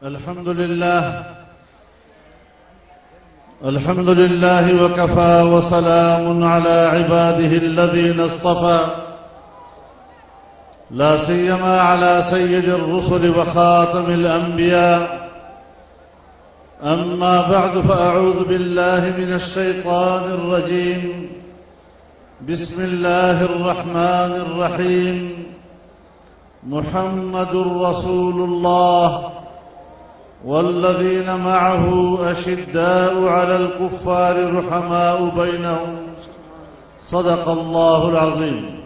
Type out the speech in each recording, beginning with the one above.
الحمد لله وكفى وسلام على عباده الذين اصطفى لا سيما على سيد الرسل وخاتم الأنبياء أما بعد فأعوذ بالله من الشيطان الرجيم بسم الله الرحمن الرحيم محمد رسول الله والذين معه أشداء على الكفار رحماء بينهم صدق الله العظيم.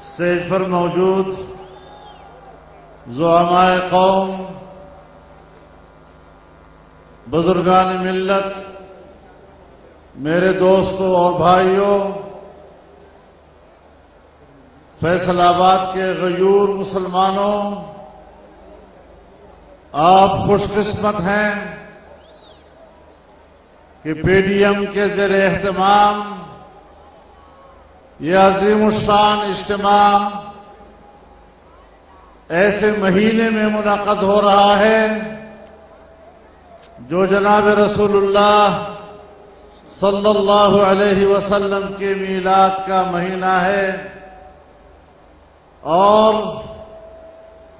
اسٹیج پر موجود زعماء قوم، بزرگان ملت، میرے دوستوں اور بھائیوں، فیصل آباد کے غیور مسلمانوں، آپ خوش قسمت ہیں کہ پی ڈی ایم کے زیر اہتمام یہ عظیم الشان اجتماع ایسے مہینے میں منعقد ہو رہا ہے جو جناب رسول اللہ صلی اللہ علیہ وسلم کے میلاد کا مہینہ ہے، اور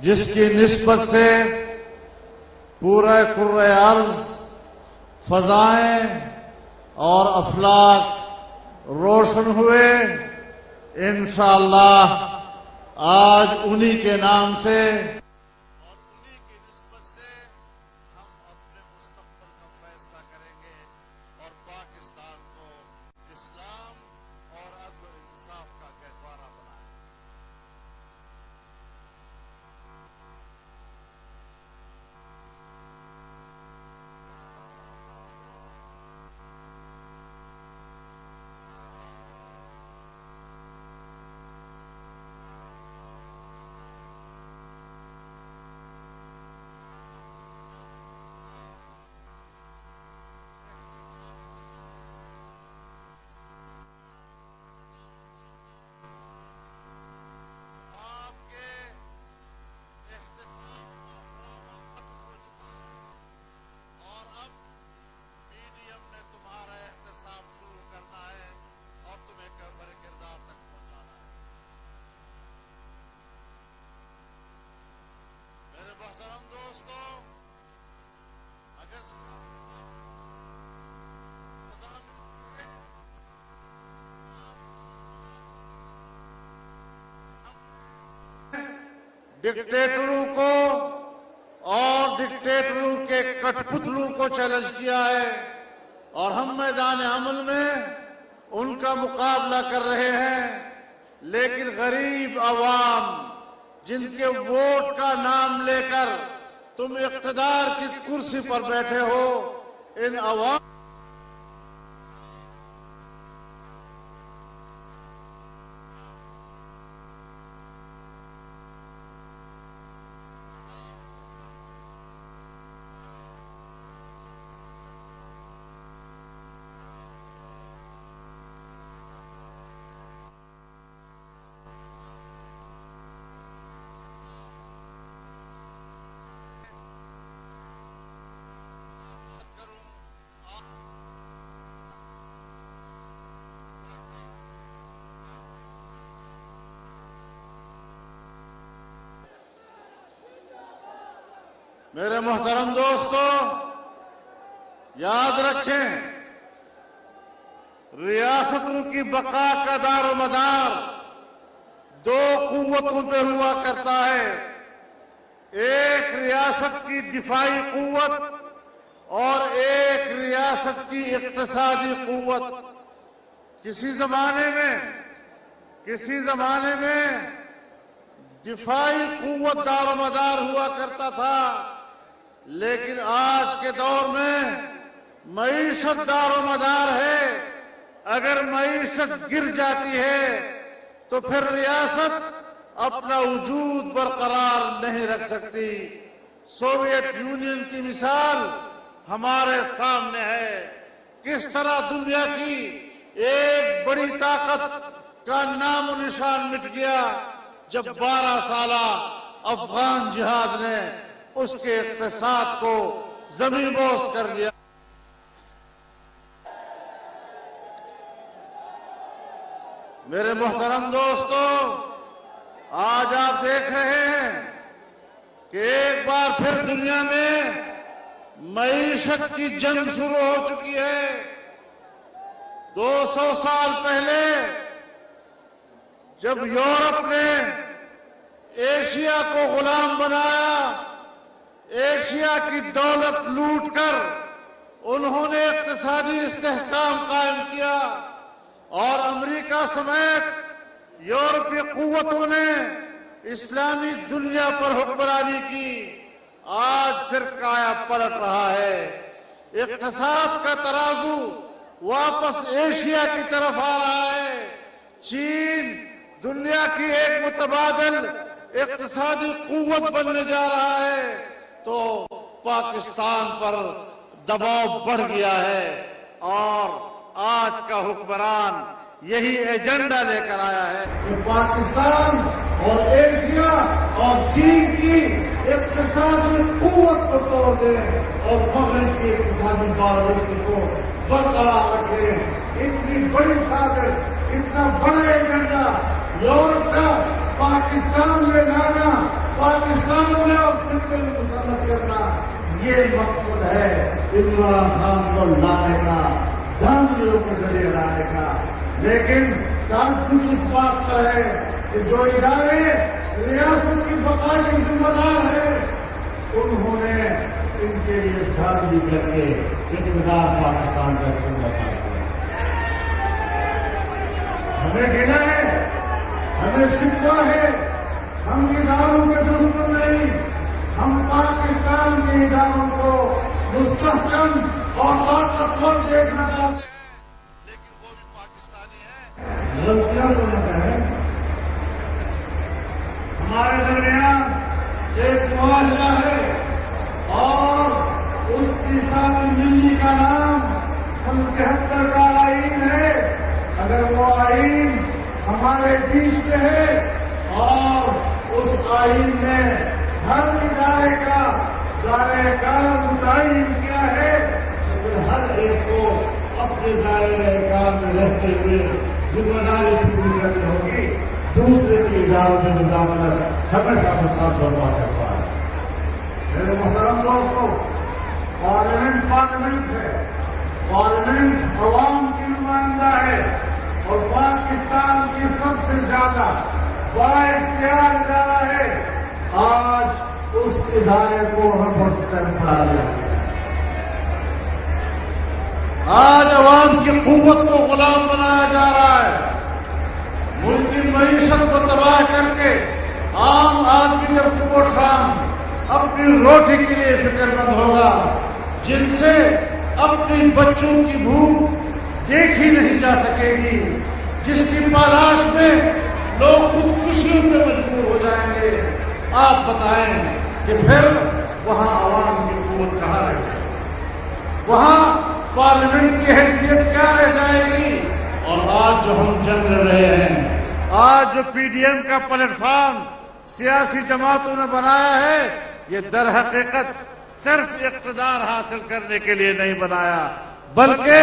جس کی نسبت سے پورا کرۂ ارض، فضائیں اور افلاک روشن ہوئے. انشاءاللہ آج انہی کے نام سے اور انہی کی نسبت سے ہم اپنے مستقبل کا فیصلہ کریں گے اور پاکستان کو اسلام اور عدل و انصاف کا گہوارہ بنائیں گے. ڈکٹیٹروں کو اور ڈکٹیٹروں کے کٹ پتلوں کو چیلنج کیا ہے، اور ہم میدان عمل میں ان کا مقابلہ کر رہے ہیں. لیکن غریب عوام جن کے ووٹ کا نام لے کر تم اقتدار کی کرسی پر بیٹھے ہو، ان عوام میرے محترم دوستو، یاد رکھیں، ریاستوں کی بقا کا دار و مدار دو قوتوں پہ ہوا کرتا ہے. ایک ریاست کی دفاعی قوت اور ایک ریاست کی اقتصادی قوت. کسی زمانے میں دفاعی قوت دار و مدار ہوا کرتا تھا، لیکن آج کے دور میں معیشت دار و مدار ہے. اگر معیشت گر جاتی ہے تو پھر ریاست اپنا وجود برقرار نہیں رکھ سکتی. سوویت یونین کی مثال ہمارے سامنے ہے، کس طرح دنیا کی ایک بڑی طاقت کا نام و نشان مٹ گیا. جب 12 سالہ افغان جہاد نے اس کے اقتصاد کو زمین بوس کر دیا۔ میرے محترم دوستو، آج آپ دیکھ رہے ہیں کہ ایک بار پھر دنیا میں معیشت کی جنگ شروع ہو چکی ہے۔ 200 سال پہلے جب یورپ نے ایشیا کو غلام بنایا، ایشیا کی دولت لوٹ کر انہوں نے اقتصادی استحکام قائم کیا، اور امریکہ سمیت یورپی قوتوں نے اسلامی دنیا پر حکمرانی کی۔ آج پھر کایا پلٹ رہا ہے، اقتصاد کا ترازو واپس ایشیا کی طرف آ رہا ہے۔ چین دنیا کی ایک متبادل اقتصادی قوت بننے جا رہا ہے، تو پاکستان پر دباؤ بڑھ گیا ہے، اور آج کا حکمران یہی ایجنڈا لے کر آیا ہے کہ پاکستان اور ایشیا اور چین کی اقتصادی قوت کو توڑ دیں اور مغرب کی اقتصادی بازوقت کو برقرار رکھیں۔ اتنی بڑی سازش، اتنا بڑا ایجنڈا یورپ کا پاکستان میں لانا، پاکستان میں اور خطے میں مسلط کرنا، یہ مقصد ہے عمران خان کو لانے کا، گاندھیوں کے ذریعے لانے کا۔ لیکن تعجب اس بات کا ہے کہ جو ادارے ریاست کی بقا کی ذمہ دار ہیں، انہوں نے ان کے لیے دھاندلی کر کے اقتدار پاکستان کا بتا دیا۔ ہمیں گنا ہے، ہمیں شکوہ ہے، ہم اداروں کے دشمن نہیں، ہم پاکستان کے اداروں کو مستحکم اور طاقتور دیکھنا چاہتے ہیں، لیکن وہ بھی پاکستانی ہیں۔ غلطیاں تو ہوتا ہے۔ ہمارے درمیان ایک معاہدہ ہے، اور اس کی ساتھ ملی کا نام سن 73 کا آئین ہے۔ اگر وہ آئین ہمارے دیش میں ہے اور اس آئین میں ہر ادارے کا دائرہ کار متعین کیا ہے، تو پھر ہر ایک کو اپنے دائرہ کار میں رہتے ہوئے ذمہ داری پوری کرنی ہوگی۔ دوسرے کے اداروں میں مداخلت ہمیشہ فساد برپا کرتا ہے۔ میرے محترم دوستو، پارلیمنٹ ہے، پارلیمنٹ عوام کی نمائندہ ہے، اور پاکستان کی سب سے زیادہ بااختیار ادارہ ہے۔ آج اس ادارے کو ہڑبڑ کر پڑا دیا۔ آج عوام کی قوت کو غلام بنایا جا رہا ہے۔ ملک کی معیشت کو تباہ کر کے عام آدمی جب صبح و شام اپنی روٹی کے لیے فکر مند ہوگا، جن سے اپنی بچوں کی بھوک دیکھی نہیں جا سکے گی، جس کی پالاش میں لوگ خودکشیوں پہ مجبور ہو جائیں گے، آپ بتائیں کہ پھر وہاں عوام کی قوت کہاں رہے گی؟ وہاں پارلیمنٹ کی حیثیت کیا رہ جائے گی؟ اور آج جو ہم جنگ لڑ رہے ہیں، آج جو پی ڈی ایم کا پلیٹ فارم سیاسی جماعتوں نے بنایا ہے، یہ در حقیقت صرف اقتدار حاصل کرنے کے لیے نہیں بنایا، بلکہ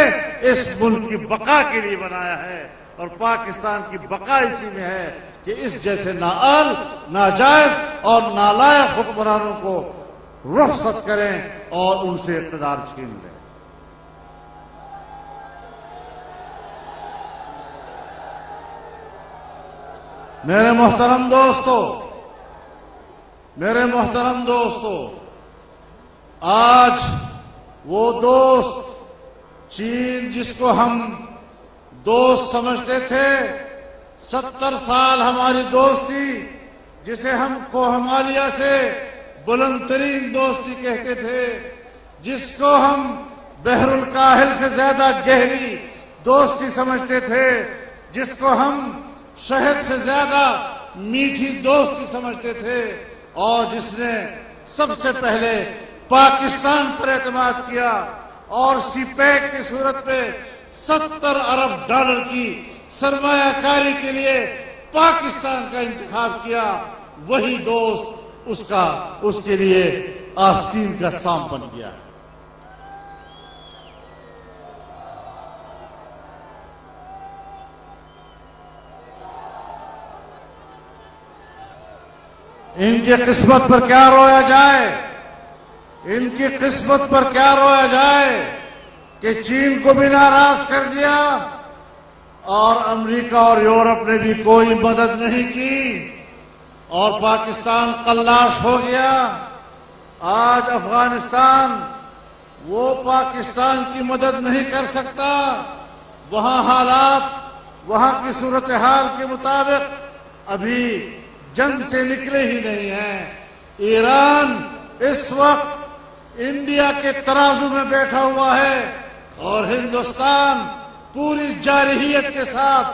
اس ملک کی بقا کے لیے بنایا ہے۔ اور پاکستان کی بقا اسی میں ہے کہ اس جیسے نااہل، ناجائز اور نالائق حکمرانوں کو رخصت کریں اور ان سے اقتدار چھین لیں۔ میرے محترم دوستو، آج وہ دوست چین جس کو ہم دوست سمجھتے تھے، 70 سال ہماری دوستی، جسے ہم کوہمالیہ سے بلند ترین دوستی کہتے تھے، جس کو ہم بحر الکاہل سے زیادہ گہری دوستی سمجھتے تھے، جس کو ہم شہد سے زیادہ میٹھی دوستی سمجھتے تھے، اور جس نے سب سے پہلے پاکستان پر اعتماد کیا اور سی پیک کی صورت میں $70 ارب کی سرمایہ کاری کے لیے پاکستان کا انتخاب کیا، وہی دوست اس کے لیے آستین کا سام بن گیا۔ ان کی قسمت پر کیا رویا جائے، ان کی قسمت پر کیا رویا جائے کہ چین کو بھی ناراض کر دیا اور امریکہ اور یورپ نے بھی کوئی مدد نہیں کی اور پاکستان قلاش ہو گیا۔ آج افغانستان وہ پاکستان کی مدد نہیں کر سکتا، وہاں حالات، وہاں کی صورتحال کے مطابق ابھی جنگ سے نکلے ہی نہیں ہیں۔ ایران اس وقت انڈیا کے ترازو میں بیٹھا ہوا ہے اور ہندوستان پوری جارحیت کے ساتھ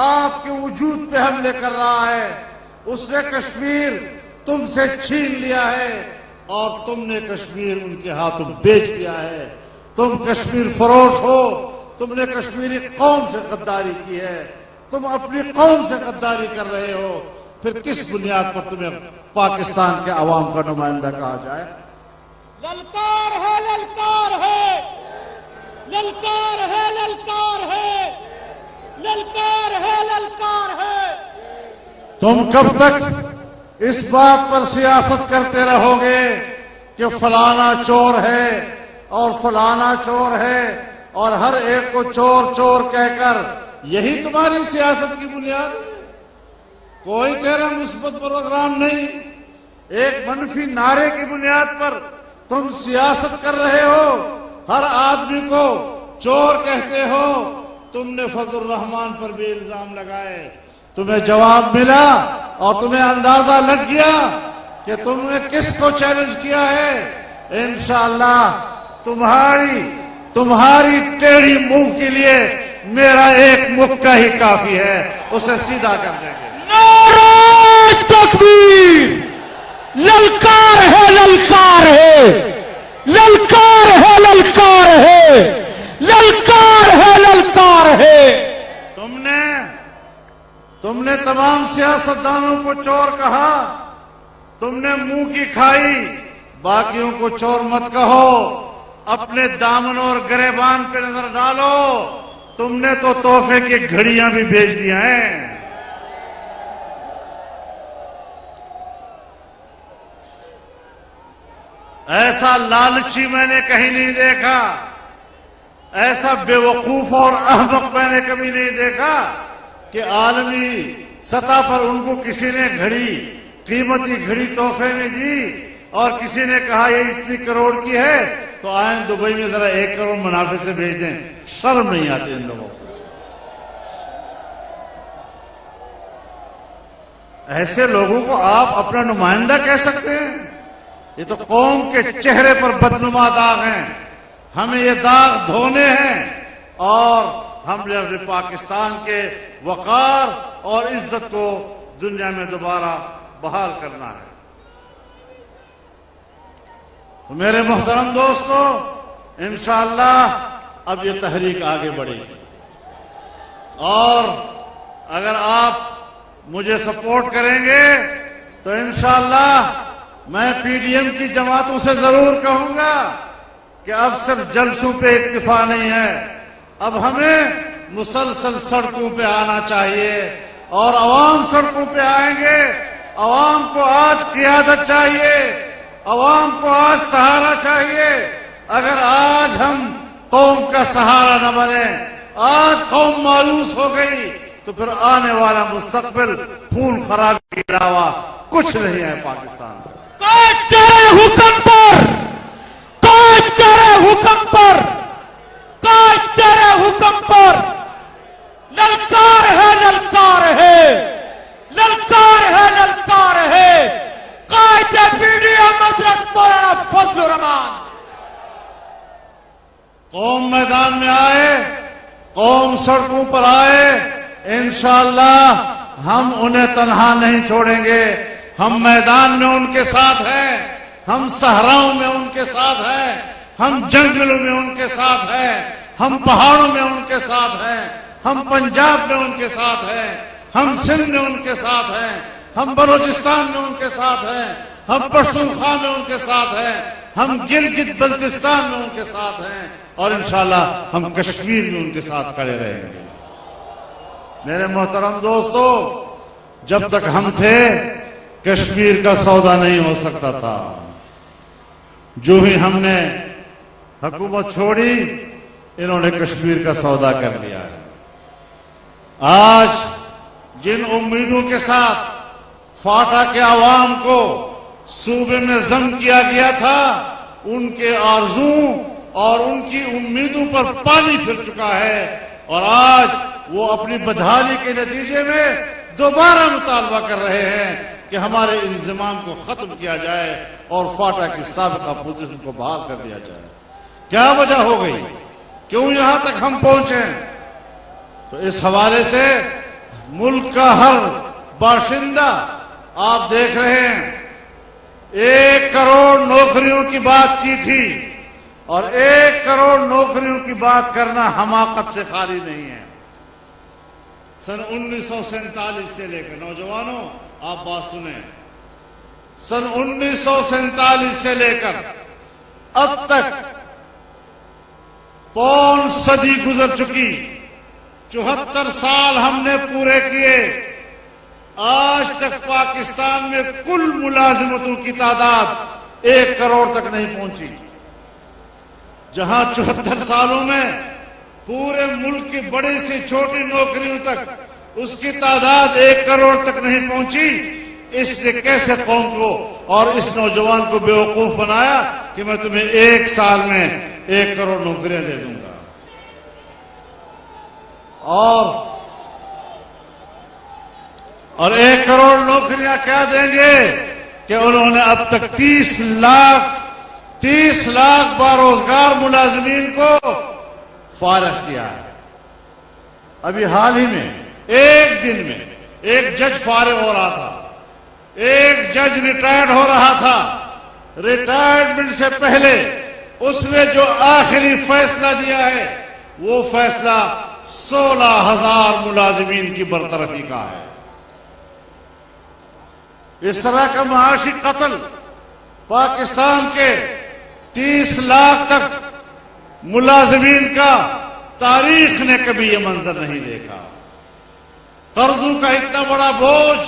آپ کے وجود پہ حملے کر رہا ہے۔ اس نے کشمیر تم سے چھین لیا ہے اور تم نے کشمیر ان کے ہاتھوں بیچ دیا ہے۔ تم کشمیر فروش ہو، تم نے کشمیری قوم سے غداری کی ہے، تم اپنی قوم سے غداری کر رہے ہو، پھر کس بنیاد پر تمہیں پاکستان کے عوام کا نمائندہ کہا جائے؟ للکار ہے، للکار ہے، للکار ہے، للکار ہے، للکار ہے، للکار ہے۔ تم کب تک اس بات پر سیاست کرتے رہو گے کہ فلانا چور ہے اور فلانا چور ہے اور ہر ایک کو چور چور کہہ کر یہی تمہاری سیاست کی بنیاد ہے؟ کوئی تیرا مثبت پروگرام نہیں، ایک منفی نعرے کی بنیاد پر تم سیاست کر رہے ہو، ہر آدمی کو چور کہتے ہو۔ تم نے فضل الرحمان پر بھی الزام لگائے، تمہیں جواب ملا اور تمہیں اندازہ لگ گیا کہ تم نے کس کو چیلنج کیا ہے۔ انشاءاللہ تمہاری ٹیڑھی منہ کے لیے میرا ایک مکہ ہی کافی ہے، اسے سیدھا کر دیں گے۔ نعرہ تکبیر! للکار ہے، للکار ہے، للکار ہے، للکار ہے، للکار ہے، للکار ہے۔ تم نے تمام سیاستدانوں کو چور کہا، تم نے منہ کی کھائی، باقیوں کو چور مت کہو، اپنے دامنوں اور گریبان پہ نظر ڈالو۔ تم نے تو تحفے کی گھڑیاں بھی بھیج دیا ہیں۔ ایسا لالچی میں نے کہیں نہیں دیکھا، ایسا بے وقوف اور احمق میں نے کبھی نہیں دیکھا کہ عالمی سطح پر ان کو کسی نے گھڑی، قیمتی گھڑی تحفے میں دی اور کسی نے کہا یہ اتنی کروڑ کی ہے تو آئیں دبئی میں ذرا 1 کروڑ منافع سے بھیج دیں۔ شرم نہیں آتی ان لوگوں کو؟ ایسے لوگوں کو آپ اپنا نمائندہ کہہ سکتے ہیں؟ یہ تو قوم کے چہرے پر بدنما داغ ہیں، ہمیں یہ داغ دھونے ہیں اور ہم نے اپنے پاکستان کے وقار اور عزت کو دنیا میں دوبارہ بحال کرنا ہے۔ تو میرے محترم دوستو، انشاءاللہ اب یہ تحریک آگے بڑھے گی اور اگر آپ مجھے سپورٹ کریں گے تو انشاءاللہ میں پی ڈی ایم کی جماعتوں سے ضرور کہوں گا کہ اب صرف جلسوں پہ اکتفا نہیں ہے، اب ہمیں مسلسل سڑکوں پہ آنا چاہیے اور عوام سڑکوں پہ آئیں گے۔ عوام کو آج قیادت چاہیے، عوام کو آج سہارا چاہیے۔ اگر آج ہم قوم کا سہارا نہ بنے، آج قوم مایوس ہو گئی تو پھر آنے والا مستقبل خون خرابی کے علاوہ کچھ نہیں ہے پاکستان میں۔ قائد تیرے حکم پر، قائد تیرے حکم پر، قائد تیرے حکم پر للکار ہے، للکار ہے، للکار ہے، للکار ہے۔ قائد پی ڈی ایم حضرت مولانا فضل الرحمان۔ قوم میدان میں آئے، قوم سڑکوں پر آئے، انشاءاللہ ہم انہیں تنہا نہیں چھوڑیں گے۔ ہم میدان میں ان کے ساتھ ہیں، ہم صحراؤں میں ان کے ساتھ ہیں، ہم جنگلوں میں ان کے ساتھ ہیں، ہم پہاڑوں میں ان کے ساتھ ہیں، ہم پنجاب میں ان کے ساتھ ہیں، ہم سندھ میں ان کے ساتھ ہیں، ہم بلوچستان میں ان کے ساتھ ہیں، ہم پشتونخوا میں ان کے ساتھ ہیں، ہم گلگت بلتستان میں ان کے ساتھ ہیں، اور انشاءاللہ ہم کشمیر میں ان کے ساتھ کھڑے رہیں گے۔ میرے محترم دوستو، جب تک ہم تھے کشمیر کا سودا نہیں ہو سکتا تھا، جو ہی ہم نے حکومت چھوڑی انہوں نے کشمیر کا سودا کر لیا ہے۔ آج جن امیدوں کے ساتھ فاٹا کے عوام کو صوبے میں ضم کیا گیا تھا، ان کے آرزوؤں اور ان کی امیدوں پر پانی پھر چکا ہے، اور آج وہ اپنی بدحالی کے نتیجے میں دوبارہ مطالبہ کر رہے ہیں کہ ہمارے انضمام کو ختم کیا جائے اور فاٹا کی سابقہ پوزیشن کو بحال کر دیا جائے۔ کیا وجہ ہو گئی؟ کیوں یہاں تک ہم پہنچے؟ تو اس حوالے سے ملک کا ہر باشندہ آپ دیکھ رہے ہیں، 1 کروڑ نوکریوں کی بات کی تھی، اور 1 کروڑ نوکریوں کی بات کرنا حماقت سے خالی نہیں ہے۔ سن 1947 سے لے کر، نوجوانوں آپ بات سنیں، سن 1947 سے لے کر اب تک 5 صدی گزر چکی، 74 سال ہم نے پورے کیے، آج تک پاکستان میں کل ملازمتوں کی تعداد 1 کروڑ تک نہیں پہنچی، جہاں 74 سالوں میں پورے ملک کی بڑی سے چھوٹی نوکریوں تک اس کی تعداد 1 کروڑ تک نہیں پہنچی۔ اس نے کیسے قوم کو اور اس نوجوان کو بیوقوف بنایا کہ میں تمہیں 1 سال میں 1 کروڑ نوکریاں دے دوں گا، اور 1 کروڑ نوکریاں کیا دیں گے کہ انہوں نے اب تک 30 لاکھ باروزگار ملازمین کو فارغ کیا ہے۔ ابھی حال ہی میں 1 دن میں ایک جج فارغ ہو رہا تھا، ایک جج ریٹائرڈ ہو رہا تھا، ریٹائرمنٹ سے پہلے اس نے جو آخری فیصلہ دیا ہے وہ فیصلہ 16,000 ملازمین کی برطرفی کا ہے۔ اس طرح کا معاشی قتل پاکستان کے 30 لاکھ تک ملازمین کا تاریخ نے کبھی یہ منظر نہیں دیکھا۔ قرضوں کا اتنا بڑا بوجھ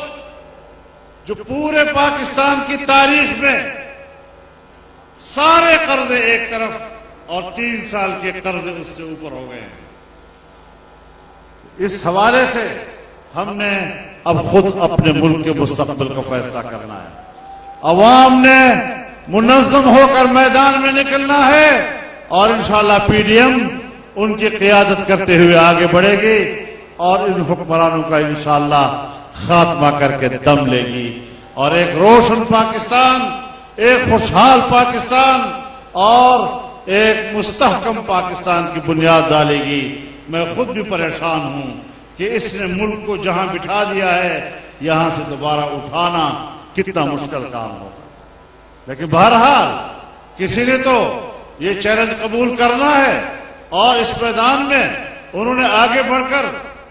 جو پورے پاکستان کی تاریخ میں سارے قرضے ایک طرف اور 3 سال کے قرضے اس سے اوپر ہو گئے ہیں۔ اس حوالے سے ہم نے اب خود اپنے ملک کے مستقبل کا فیصلہ کرنا ہے۔ عوام نے منظم ہو کر میدان میں نکلنا ہے، اور انشاءاللہ پی ڈی ایم ان کی قیادت کرتے ہوئے آگے بڑھے گی، اور ان حکمرانوں کا انشاءاللہ خاتمہ کر کے دم لے گی، اور ایک روشن پاکستان، ایک خوشحال پاکستان اور ایک مستحکم پاکستان کی بنیاد ڈالے گی۔ میں خود بھی پریشان ہوں کہ اس نے ملک کو جہاں بٹھا دیا ہے یہاں سے دوبارہ اٹھانا کتنا مشکل کام ہوگا، لیکن بہرحال کسی نے تو یہ چیلنج قبول کرنا ہے، اور اس میدان میں انہوں نے آگے بڑھ کر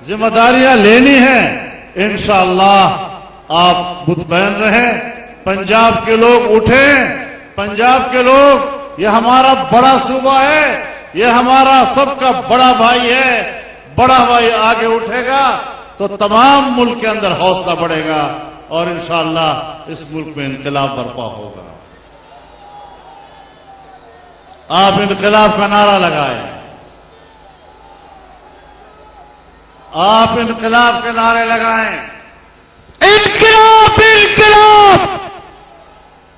ذمہ داریاں لینی ہیں۔ انشاءاللہ آپ مطمئن رہیں، پنجاب کے لوگ اٹھیں، پنجاب کے لوگ، یہ ہمارا بڑا صوبہ ہے، یہ ہمارا سب کا بڑا بھائی ہے، بڑا بھائی آگے اٹھے گا تو تمام ملک کے اندر حوصلہ بڑھے گا، اور انشاءاللہ اس ملک میں انقلاب برپا ہوگا۔ آپ انقلاب کا نعرہ لگائیں، آپ انقلاب کے نعرے لگائیں۔ انقلاب انقلاب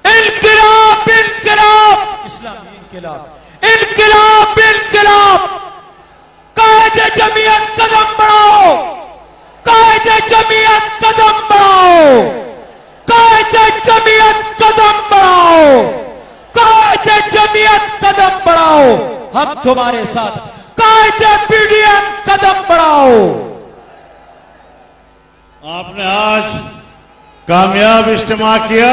انقلاب انقلاب، اسلامی انقلاب، انقلاب انقلاب، قائد جمعیت قدم بڑھاؤ، قائد جمعیت قدم بڑھاؤ، قائد جمعیت قدم بڑھاؤ، قائد جمعیت قدم بڑھاؤ، ہم تمہارے ساتھ، قائد پی ڈی ایم قدم بڑھاؤ۔ آپ نے آج کامیاب اجتماع کیا،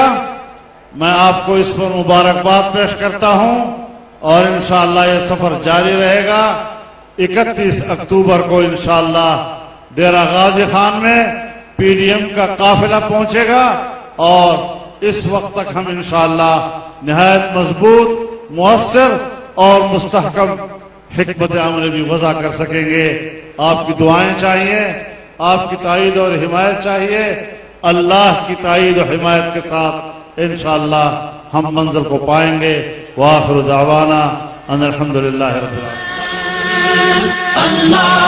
میں آپ کو اس پر مبارکباد پیش کرتا ہوں، اور انشاءاللہ یہ سفر جاری رہے گا۔ 31 اکتوبر کو انشاءاللہ ڈیرہ غازی خان میں PDM کا قافلہ پہنچے گا اور اس وقت تک ہم انشاءاللہ نہایت مضبوط، مؤثر اور مستحکم حکمت عملی بھی وضع کر سکیں گے۔ آپ کی دعائیں چاہیے، آپ کی تائید اور حمایت چاہیے۔ اللہ کی تائید و حمایت کے ساتھ انشاءاللہ ہم منزل کو پائیں گے۔ وآخر دعوانا ان الحمدللہ رب العالمین۔